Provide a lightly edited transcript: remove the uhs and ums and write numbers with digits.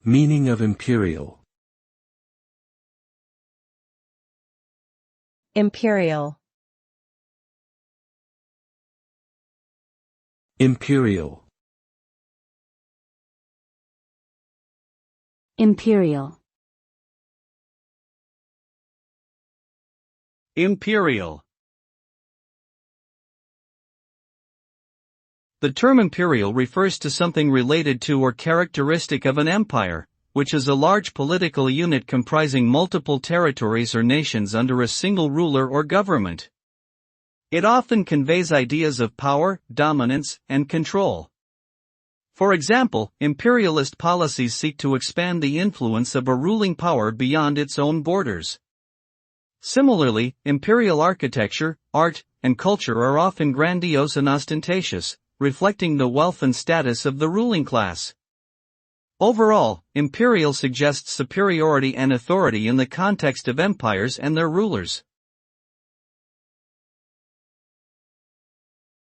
Meaning of imperial. Imperial. Imperial. Imperial. Imperial. The term imperial refers to something related to or characteristic of an empire, which is a large political unit comprising multiple territories or nations under a single ruler or government. It often conveys ideas of power, dominance, and control. For example, imperialist policies seek to expand the influence of a ruling power beyond its own borders. Similarly, imperial architecture, art, and culture are often grandiose and ostentatious, reflecting the wealth and status of the ruling class. Overall, imperial suggests superiority and authority in the context of empires and their rulers.